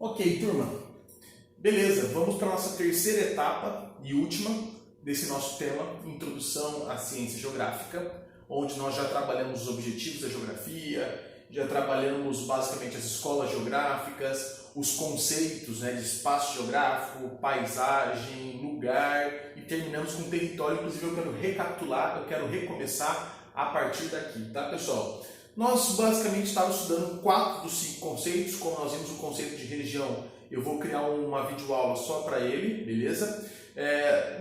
Ok, turma. Beleza, vamos para a nossa terceira etapa e última desse nosso tema, Introdução à Ciência Geográfica, onde nós já trabalhamos os objetivos da geografia, já trabalhamos basicamente as escolas geográficas, os conceitos de espaço geográfico, paisagem, lugar e terminamos com território. Inclusive eu quero recapitular, eu quero recomeçar a partir daqui, tá pessoal? Nós basicamente estávamos estudando 4 dos 5 conceitos. Como nós vimos o conceito de região, eu vou criar uma videoaula só para ele, beleza?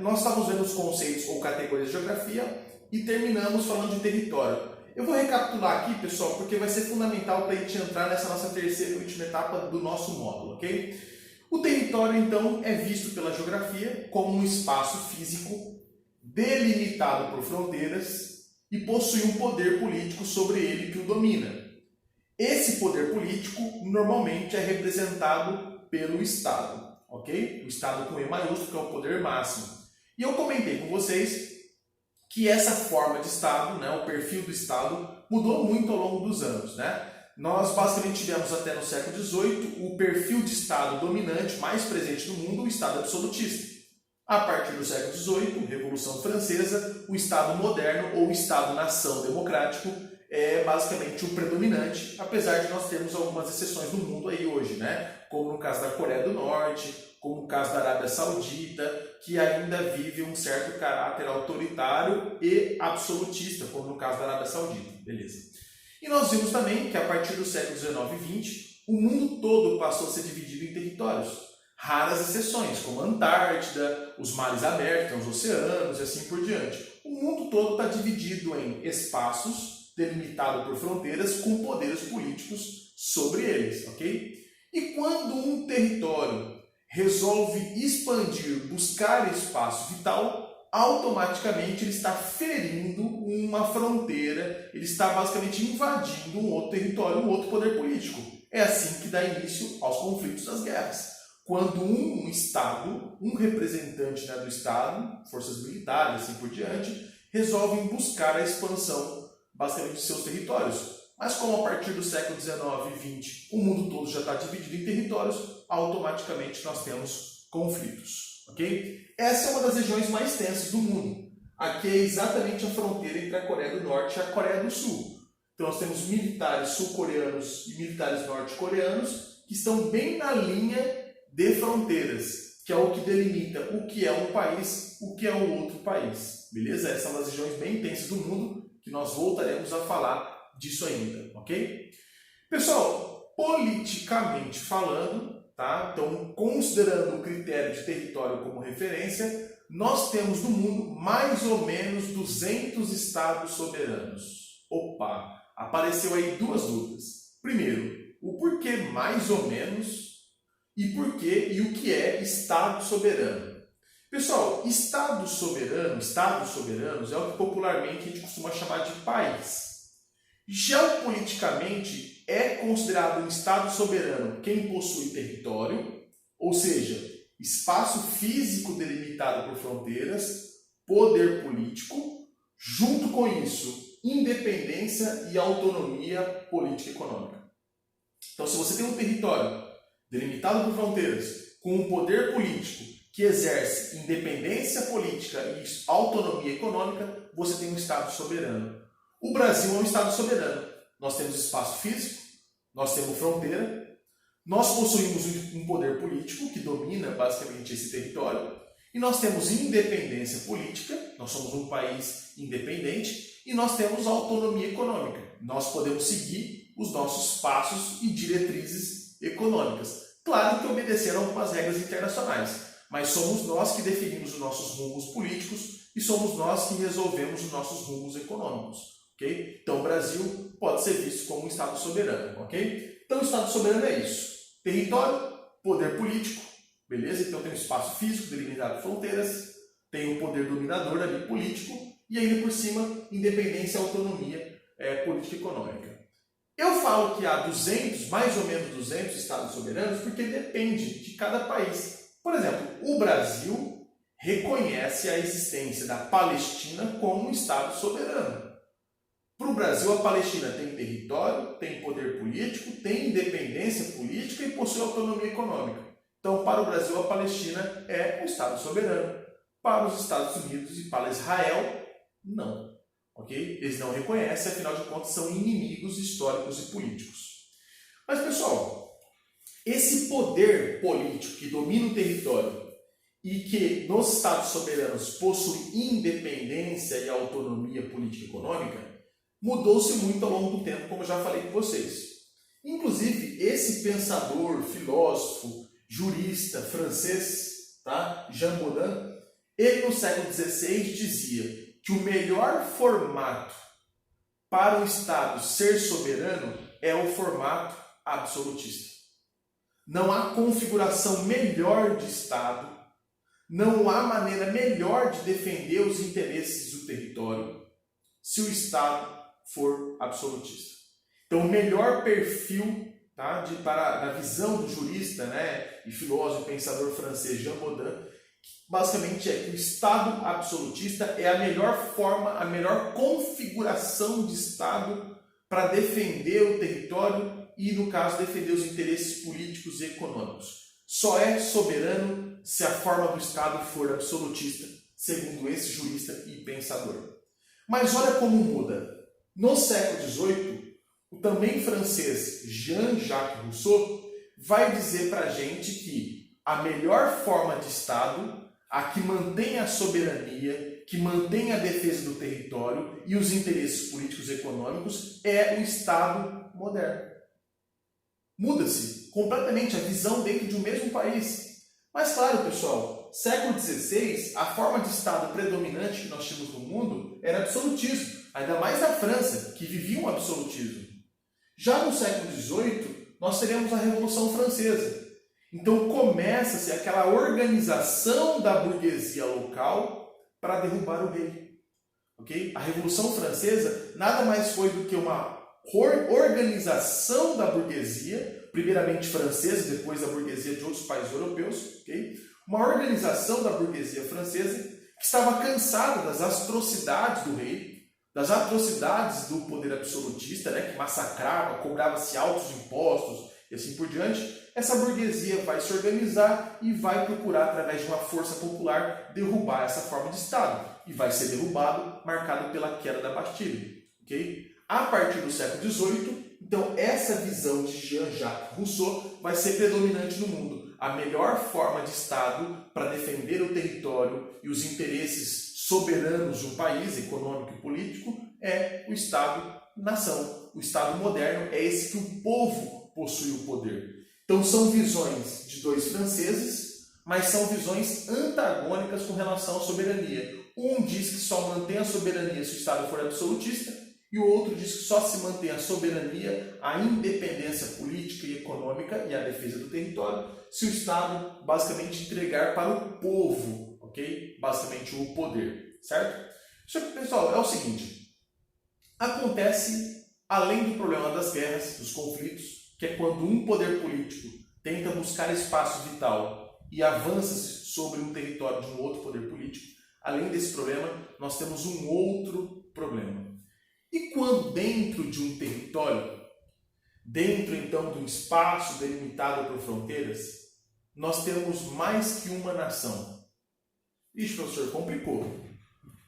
Nós estávamos vendo os conceitos ou categorias de geografia e terminamos falando de território. Eu vou recapitular aqui, pessoal, porque vai ser fundamental para a gente entrar nessa nossa terceira e última etapa do nosso módulo, ok? O território, então, é visto pela geografia como um espaço físico delimitado por fronteiras e possui um poder político sobre ele que o domina. Esse poder político normalmente é representado pelo Estado, ok? O Estado com E maiúsculo, que é o poder máximo. E eu comentei com vocês que essa forma de Estado, o perfil do Estado, mudou muito ao longo dos anos. Nós basicamente tivemos até no século XVIII o perfil de Estado dominante mais presente no mundo, o Estado absolutista. A partir do século XVIII, Revolução Francesa, o Estado moderno ou Estado-nação democrático é basicamente o predominante, apesar de nós termos algumas exceções no mundo aí hoje, como no caso da Coreia do Norte, como no caso da Arábia Saudita, que ainda vive um certo caráter autoritário e absolutista, como no caso da Arábia Saudita, beleza? E nós vimos também que a partir do século XIX e XX, o mundo todo passou a ser dividido em territórios. Raras exceções, como a Antártida, os mares abertos, os oceanos e assim por diante. O mundo todo está dividido em espaços, delimitado por fronteiras, com poderes políticos sobre eles, ok? E quando um território resolve expandir, buscar espaço vital, automaticamente ele está ferindo uma fronteira, ele está basicamente invadindo um outro território, um outro poder político. É assim que dá início aos conflitos das guerras. Quando um Estado, um representante do Estado, forças militares e assim por diante, resolvem buscar a expansão basicamente de seus territórios. Mas como a partir do século XIX e XX o mundo todo já está dividido em territórios, automaticamente nós temos conflitos. Okay? Essa é uma das regiões mais tensas do mundo. Aqui é exatamente a fronteira entre a Coreia do Norte e a Coreia do Sul. Então nós temos militares sul-coreanos e militares norte-coreanos que estão bem na linha de fronteiras, que é o que delimita o que é um país, o que é um outro país. Beleza? Essas são as regiões bem tensas do mundo, que nós voltaremos a falar disso ainda, ok? Pessoal, politicamente falando, tá? Então, considerando o critério de território como referência, nós temos no mundo mais ou menos 200 estados soberanos. Opa! Apareceu aí duas dúvidas. Primeiro, o porquê mais ou menos e porquê e o que é Estado soberano. Pessoal, Estados soberanos é o que popularmente a gente costuma chamar de país. Geopoliticamente, é considerado um Estado soberano quem possui território, ou seja, espaço físico delimitado por fronteiras, poder político, junto com isso, independência e autonomia política e econômica. Então, se você tem um território delimitado por fronteiras, com um poder político que exerce independência política e autonomia econômica, você tem um Estado soberano. O Brasil é um Estado soberano. Nós temos espaço físico, nós temos fronteira, nós possuímos um poder político que domina basicamente esse território e nós temos independência política, nós somos um país independente e nós temos autonomia econômica. Nós podemos seguir os nossos passos e diretrizes econômicas. Claro que obedecendo algumas regras internacionais, mas somos nós que definimos os nossos rumos políticos e somos nós que resolvemos os nossos rumos econômicos. Okay? Então o Brasil pode ser visto como um Estado soberano. Okay? Então o Estado soberano é isso. Território, poder político, beleza? Então tem um espaço físico delimitado por fronteiras, tem um poder dominador ali político e ainda por cima independência e autonomia política e econômica. Eu falo que há 200, mais ou menos 200 Estados soberanos porque depende de cada país. Por exemplo, o Brasil reconhece a existência da Palestina como um Estado soberano. Para o Brasil, a Palestina tem território, tem poder político, tem independência política política e possui autonomia econômica. Então, para o Brasil, a Palestina é um Estado soberano. Para os Estados Unidos e para Israel, não. Ok? Eles não reconhecem, afinal de contas, são inimigos históricos e políticos. Mas, pessoal, esse poder político que domina o território e que nos Estados soberanos possui independência e autonomia política e econômica, mudou-se muito ao longo do tempo, como eu já falei com vocês. Inclusive, esse pensador, filósofo, jurista francês, tá? Jean Baudin, ele no século XVI dizia que o melhor formato para o Estado ser soberano é o formato absolutista. Não há configuração melhor de Estado, não há maneira melhor de defender os interesses do território se o Estado for absolutista. Então, o melhor perfil, tá, para a visão do jurista, né, e filósofo e pensador francês Jean Baudin, basicamente é que o Estado absolutista é a melhor forma, a melhor configuração de Estado para defender o território e, no caso, defender os interesses políticos e econômicos. Só é soberano se a forma do Estado for absolutista, segundo esse jurista e pensador. Mas olha como muda. No século XVIII, o também francês Jean-Jacques Rousseau vai dizer para a gente que a melhor forma de Estado, a que mantém a soberania, que mantém a defesa do território e os interesses políticos e econômicos, é o Estado moderno. Muda-se completamente a visão dentro de um mesmo país. Mas claro, pessoal, século XVI, a forma de Estado predominante que nós tínhamos no mundo era absolutismo, ainda mais na França, que vivia um absolutismo. Já no século XVIII, nós teremos a Revolução Francesa. Então começa-se aquela organização da burguesia local para derrubar o rei. Okay? A Revolução Francesa nada mais foi do que uma organização da burguesia, primeiramente francesa, depois da burguesia de outros países europeus, okay? Uma organização da burguesia francesa que estava cansada das atrocidades do rei, das atrocidades do poder absolutista, né, que massacrava, cobrava-se altos impostos e assim por diante. Essa burguesia vai se organizar e vai procurar, através de uma força popular, derrubar essa forma de Estado. E vai ser derrubado, marcado pela queda da Bastilha. Okay? A partir do século XVIII, então, essa visão de Jean-Jacques Rousseau vai ser predominante no mundo. A melhor forma de Estado para defender o território e os interesses soberanos de um país, econômico e político, é o Estado-nação. O Estado moderno é esse que o povo possui o poder. Então, são visões de dois franceses, mas são visões antagônicas com relação à soberania. Um diz que só mantém a soberania se o Estado for absolutista, e o outro diz que só se mantém a soberania, a independência política e econômica e a defesa do território, se o Estado basicamente entregar para o povo, ok? Basicamente o poder, certo? Só que, pessoal, é o seguinte, acontece, além do problema das guerras, dos conflitos, que é quando um poder político tenta buscar espaço vital e avança sobre um território de um outro poder político, além desse problema, nós temos um outro problema. E quando dentro de um território, dentro então de um espaço delimitado por fronteiras, nós temos mais que uma nação? Ixi, professor, complicou.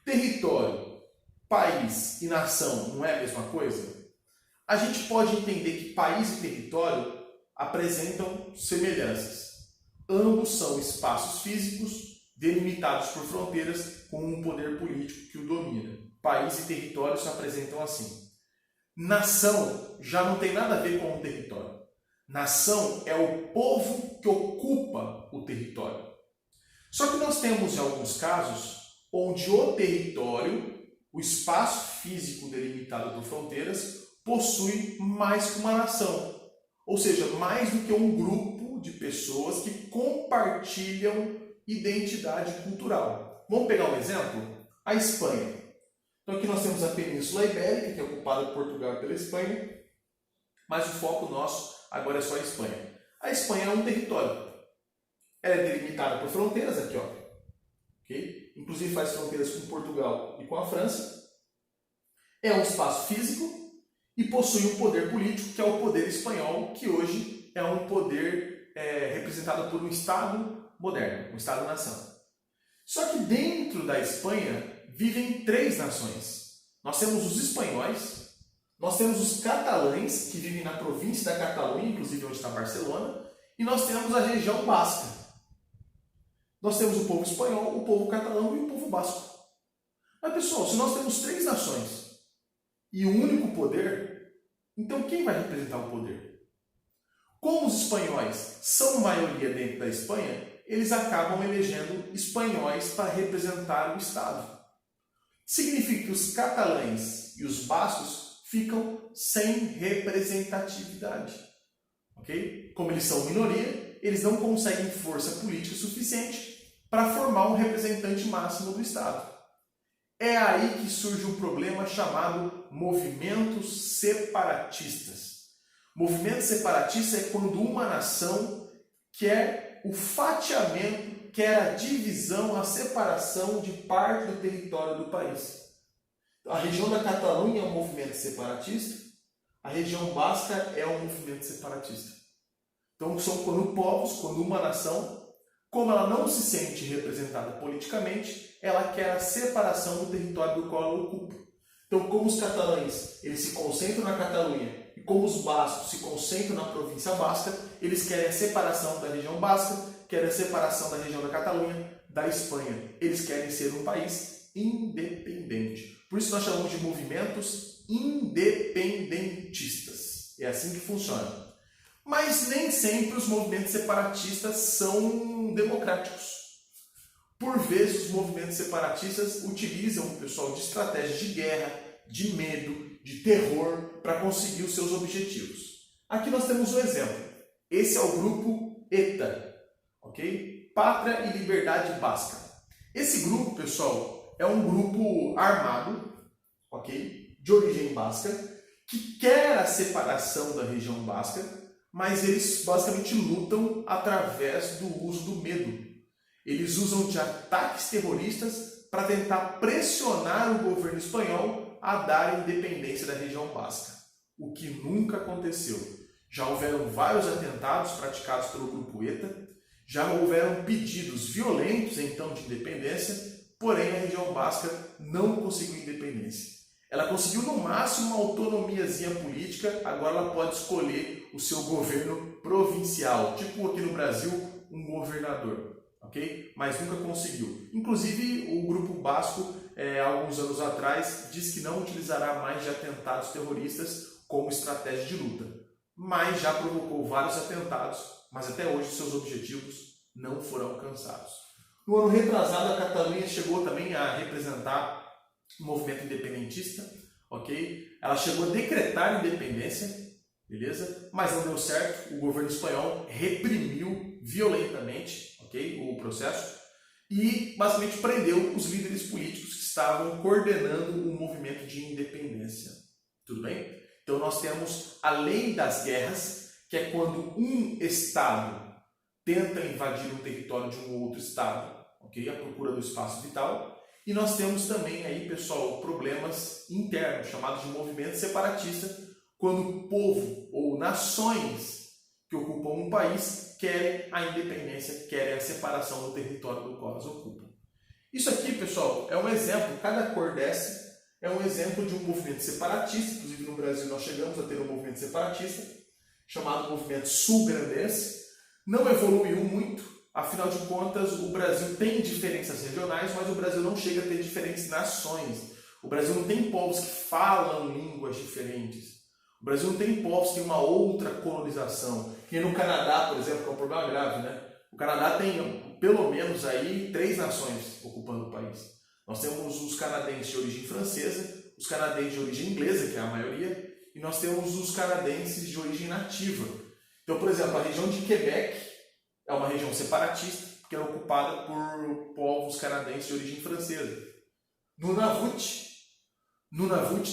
Território, país e nação não é a mesma coisa? A gente pode entender que país e território apresentam semelhanças. Ambos são espaços físicos delimitados por fronteiras com um poder político que o domina. País e território se apresentam assim. Nação já não tem nada a ver com o território. Nação é o povo que ocupa o território. Só que nós temos, em alguns casos, onde o território, o espaço físico delimitado por fronteiras, possui mais que uma nação. Ou seja, mais do que um grupo de pessoas que compartilham identidade cultural. Vamos pegar um exemplo? A Espanha. Então aqui nós temos a Península Ibérica, que é ocupada por Portugal e pela Espanha, mas o foco nosso agora é só a Espanha. A Espanha é um território. Ela é delimitada por fronteiras aqui, ó. Okay? Inclusive faz fronteiras com Portugal e com a França. É um espaço físico e possui um poder político, que é o poder espanhol, que hoje é um poder representado por um Estado moderno, um Estado-nação. Só que dentro da Espanha vivem 3 nações. Nós temos os espanhóis, nós temos os catalães, que vivem na província da Catalunha, inclusive onde está Barcelona, e nós temos a região basca. Nós temos o povo espanhol, o povo catalão e o povo basco. Mas pessoal, se nós temos 3 nações e um único poder, então quem vai representar o poder? Como os espanhóis são maioria dentro da Espanha, eles acabam elegendo espanhóis para representar o Estado. Significa que os catalães e os bascos ficam sem representatividade. Okay? Como eles são minoria, eles não conseguem força política suficiente para formar um representante máximo do Estado. É aí que surge um problema chamado movimentos separatistas. Movimento separatista é quando uma nação quer o fatiamento, quer a divisão, a separação de parte do território do país. A região da Catalunha é um movimento separatista, a região basca é um movimento separatista. Então são quando povos, quando uma nação, como ela não se sente representada politicamente, ela quer a separação do território do qual ela ocupa. Então, como os catalães eles se concentram na Catalunha e como os bascos se concentram na província basca, eles querem a separação da região basca, querem a separação da região da Catalunha da Espanha. Eles querem ser um país independente. Por isso nós chamamos de movimentos independentistas. É assim que funciona. Mas nem sempre os movimentos separatistas são democráticos. Por vezes, os movimentos separatistas utilizam o pessoal de estratégias de guerra, de medo, de terror para conseguir os seus objetivos. Aqui nós temos um exemplo. Esse é o grupo ETA, ok? Pátria e Liberdade Basca. Esse grupo, pessoal, é um grupo armado, ok? De origem basca, que quer a separação da região basca, mas eles basicamente lutam através do uso do medo. Eles usam de ataques terroristas para tentar pressionar o governo espanhol a dar a independência da região basca, o que nunca aconteceu. Já houveram vários atentados praticados pelo grupo ETA, já houveram pedidos violentos então de independência, porém a região basca não conseguiu independência. Ela conseguiu no máximo uma autonomiazinha política, agora ela pode escolher o seu governo provincial, tipo aqui no Brasil, um governador. Okay? Mas nunca conseguiu. Inclusive, o grupo basco, alguns anos atrás, disse que não utilizará mais de atentados terroristas como estratégia de luta. Mas já provocou vários atentados, mas até hoje seus objetivos não foram alcançados. No ano retrasado, a Catalunha chegou também a representar o movimento independentista. Okay? Ela chegou a decretar a independência, beleza? Mas não deu certo. O governo espanhol reprimiu violentamente o processo e basicamente prendeu os líderes políticos que estavam coordenando o movimento de independência. Tudo bem? Então nós temos a lei das guerras, que é quando um Estado tenta invadir um território de um outro Estado, ok? À procura do espaço vital. E nós temos também aí, pessoal, problemas internos, chamados de movimento separatista, quando o povo ou nações que ocupam um país querem a independência, querem a separação do território do qual elas ocupam. Isso aqui, pessoal, é um exemplo, cada cor dessa é um exemplo de um movimento separatista. Inclusive no Brasil nós chegamos a ter um movimento separatista, chamado Movimento Sul-Grandense. Não evoluiu muito, afinal de contas o Brasil tem diferenças regionais, mas o Brasil não chega a ter diferentes nações. O Brasil não tem povos que falam línguas diferentes. O Brasil não tem povos que tem uma outra colonização. Que no Canadá, por exemplo, que é um problema grave, né? O Canadá tem pelo menos aí 3 nações ocupando o país. Nós temos os canadenses de origem francesa, os canadenses de origem inglesa, que é a maioria, e nós temos os canadenses de origem nativa. Então, por exemplo, a região de Quebec é uma região separatista, que é ocupada por povos canadenses de origem francesa. Nunavut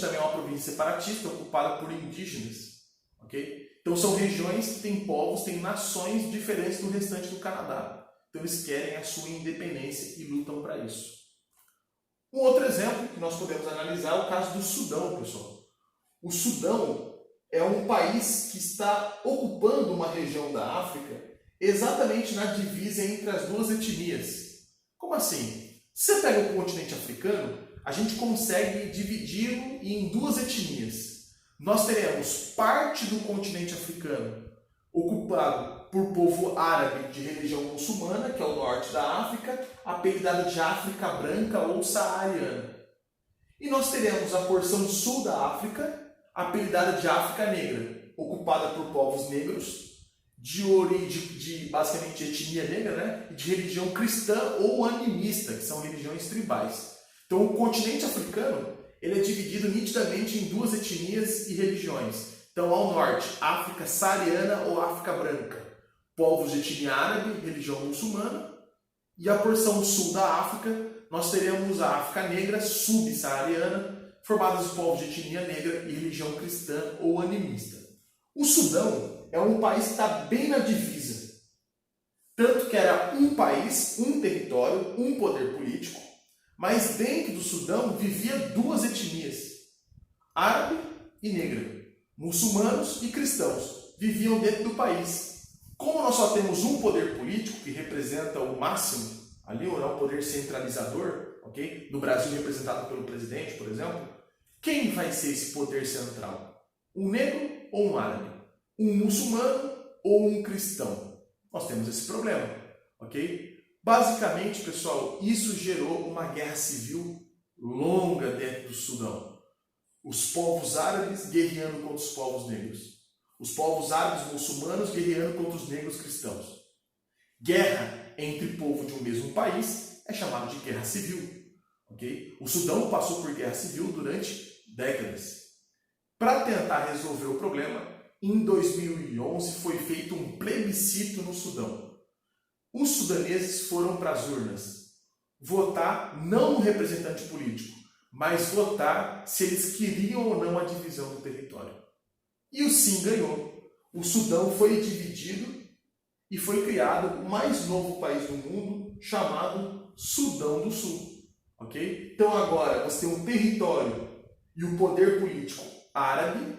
também é uma província separatista, ocupada por indígenas. Okay? Então são regiões que têm povos, têm nações diferentes do restante do Canadá. Então eles querem a sua independência e lutam para isso. Um outro exemplo que nós podemos analisar é o caso do Sudão, pessoal. O Sudão é um país que está ocupando uma região da África exatamente na divisa entre as duas etnias. Como assim? Se você pega o continente africano, a gente consegue dividi-lo em duas etnias. Nós teremos parte do continente africano ocupado por povo árabe de religião muçulmana, que é o norte da África, apelidada de África Branca ou Saariana. E nós teremos a porção sul da África, apelidada de África Negra, ocupada por povos negros, basicamente de etnia negra, né? E de religião cristã ou animista, que são religiões tribais. Então o continente africano ele é dividido nitidamente em duas etnias e religiões. Então ao norte, África Saariana ou África Branca, povos de etnia árabe, religião muçulmana, e a porção sul da África, nós teremos a África Negra subsaariana, formada de povos de etnia negra e religião cristã ou animista. O Sudão é um país que está bem na divisa. Tanto que era um país, um território, um poder político, mas dentro do Sudão vivia duas etnias, árabe e negra. Muçulmanos e cristãos viviam dentro do país. Como nós só temos um poder político que representa o máximo, ali o poder centralizador, ok? No Brasil representado pelo presidente, por exemplo, quem vai ser esse poder central? Um negro ou um árabe? Um muçulmano ou um cristão? Nós temos esse problema, ok? Basicamente, pessoal, isso gerou uma guerra civil longa dentro do Sudão. Os povos árabes guerreando contra os povos negros. Os povos árabes muçulmanos guerreando contra os negros cristãos. Guerra entre povo de um mesmo país é chamado de guerra civil, ok? O Sudão passou por guerra civil durante décadas. Para tentar resolver o problema, em 2011 foi feito um plebiscito no Sudão. Os sudaneses foram para as urnas votar não um representante político, mas votar se eles queriam ou não a divisão do território. E o sim ganhou. O Sudão foi dividido e foi criado o mais novo país do mundo, chamado Sudão do Sul. Okay? Então agora você tem um território e o poder político árabe,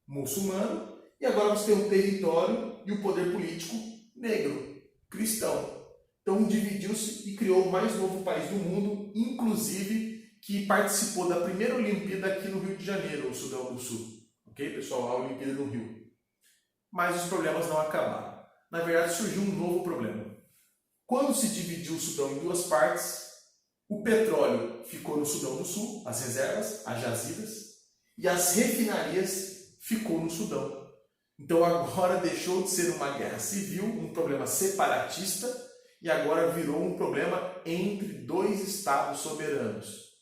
muçulmano, e agora você tem um território e o poder político negro, cristão. Então dividiu-se e criou o mais novo país do mundo, inclusive que participou da primeira Olimpíada aqui no Rio de Janeiro, o Sudão do Sul. Ok, pessoal? A Olimpíada no Rio. Mas os problemas não acabaram. Na verdade, surgiu um novo problema. Quando se dividiu o Sudão em duas partes, o petróleo ficou no Sudão do Sul, as reservas, as jazidas, e as refinarias ficou no Sudão. Então agora deixou de ser uma guerra civil, um problema separatista, e agora virou um problema entre dois estados soberanos,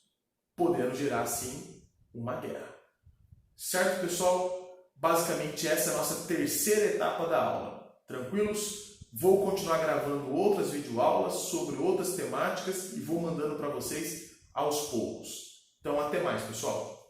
podendo gerar, sim, uma guerra. Certo, pessoal? Basicamente essa é a nossa terceira etapa da aula. Tranquilos? Vou continuar gravando outras videoaulas sobre outras temáticas e vou mandando para vocês aos poucos. Então até mais, pessoal!